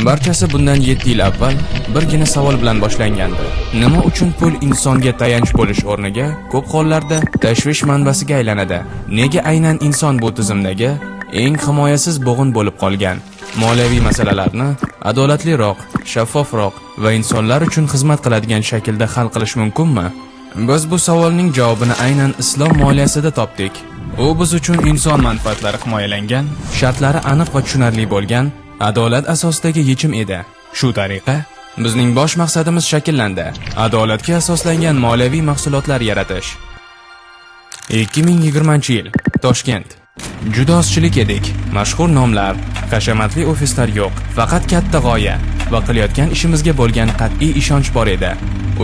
Barchasi bundan 7 yil avval birgina savol bilan boshlangandi. Nima uchun pul insonga tayanch bo'lish o'rniga ko'p hollarda tashvish manbasiga aylanadi? Nega aynan inson bu tizimdagi eng himoyasiz bo'g'in bo'lib qolgan? Moliyaviy masalalarni adolatliroq, shaffofroq va insonlar uchun xizmat qiladigan shaklda hal qilish mumkinmi? Biz bu savolning javobini aynan islom moliyasida topdik. U biz uchun inson manfaatlari himoyalangan, shartlari aniq va tushunarli bo'lgan adolat asosidagi yechim edi. Shu tariqa bizning bosh maqsadimiz shakllandi. Adolatga asoslangan moliyaviy mahsulotlar yaratish. 2020-yil Toshkent. Juda ozchilik edik. Mashhur nomlar, hashamatli ofislar yo'q. Faqat katta g'oya va qilayotgan ishimizga bo'lgan qat'iy ishonch bor edi.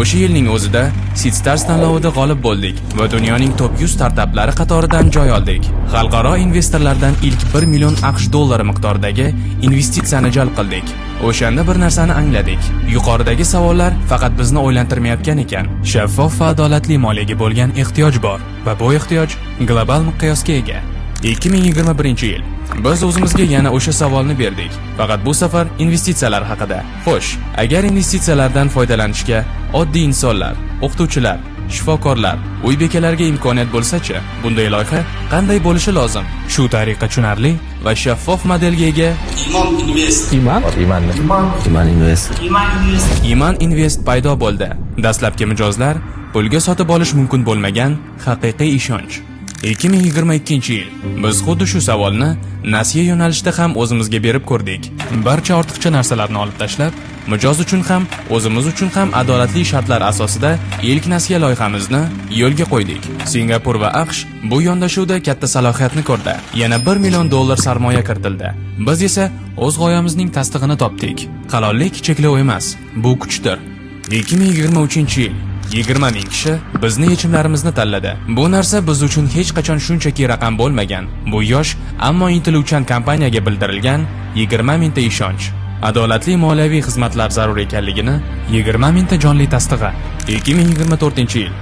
O'sha yilning o'zida Seedstars tanlovida g'olib bo'ldik va dunyoning top 100 startaplari qatoridan joy oldik. Xalqaro investorlardan ilk 1 million AQSh dollari miqdoridagi investitsiyani jalb qildik. O'shanda bir narsani angladik. Yuqoridagi savollar faqat bizni o'ylantirmayotgan ekan. Shaffof va adolatli moliyaga bo'lgan ehtiyoj bor va bu ehtiyoj global miqyosga ega. 2021-yil. Biz o'zimizga yana o'sha savolni berdik. Faqat bu safar investitsiyalar haqida. Xo'sh, agar investitsiyalardan foydalanishga oddiy insonlar, o'qituvchilar, shifokorlar, uy bekalariga imkoniyat bo'lsa-chi, bunday loyiha qanday bo'lishi lozim? Shu tariqa tushunarli va shaffof modelga ega Iman Invest paydo bo'ldi. Dastlabki mijozlar pulga sotib olish mumkin bo'lmagan haqiqiy ishonch. 2022-yil. Biz xuddi shu savolni nasiya yo'nalishida ham o'zimizga berib ko'rdik. Barcha ortiqcha narsalarni olib tashlab, mijoz uchun ham, o'zimiz uchun ham adolatli shartlar asosida ilk nasiya loyihamizni yo'lga qo'ydik. Singapur va AQSh bu yondashuvda katta salohiyatni ko'rdi. Yana 1 million dollar sarmoya kiritildi. Biz esa o'z g'oyamizning tasdig'ini topdik. Halollik cheklov emas, bu kuchdir. 2023-yil. 20 ming kishi bizni yechimlarimizni tanladi. Bu narsa biz uchun hech qachon shunchaki raqam bo'lmagan. Bu yosh, ammo intiluvchan kompaniyaga bildirilgan 20 mingta ishonch. Adolatli moliyaviy xizmatlar zarur ekanligini 20 mingta jonli tasdig'i. 2024-yil.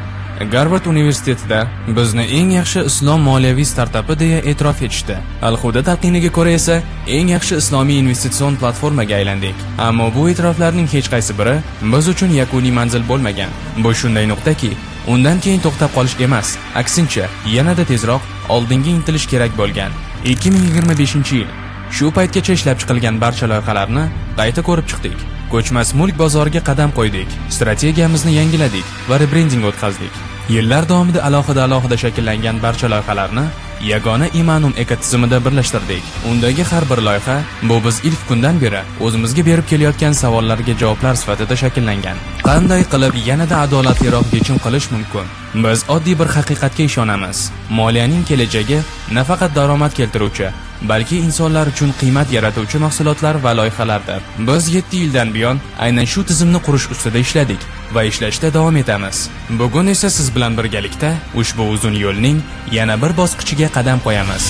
Garvard universitetida bizni eng yaxshi islom moliyaviy startapi deya e'tirof etishdi. Al-Huda talqiniga ko'ra esa eng yaxshi islomiy investitsion platformaga aylandik. Ammo bu e'tiroflarning hech qaysi biri biz uchun yakuniy manzil bo'lmagan. Bu shunday nuqtaki, undan keyin to'xtab qolish emas, aksincha, yanada tezroq oldinga intilish kerak bo'lgan. 2025-yil. Shu paytgacha ishlab chiqilgan barcha loyihalarni qayta ko'rib chiqdik. Ko'chmas mulk bozoriga qadam qo'ydik, strategiyamizni yangiladik va rebrending o'tkazdik. Yillar davomida alohida shakllangan barcha loyihalarni yagona Imanum ekotizimida birlashtirdik. Undagi har bir loyiha bu biz ilk kundan beri o'zimizga berib kelayotgan savollarga javoblar sifatida shakllangan. Qanday qilib yanada adolatliroq yechim qilish mumkin? Biz oddiy bir haqiqatga ishonamiz. Moliyaning kelajagi nafaqat daromad keltiruvchi, balki insonlar uchun qiymat yaratuvchi mahsulotlar va loyihalardir. Biz 7 yildan buyon aynan shu tizimni qurish ustida ishladik va ishlashda davom etamiz. Bugun esa siz bilan birgalikda ushbu uzun yo'lning yana bir bosqichiga qadam qo'yamiz.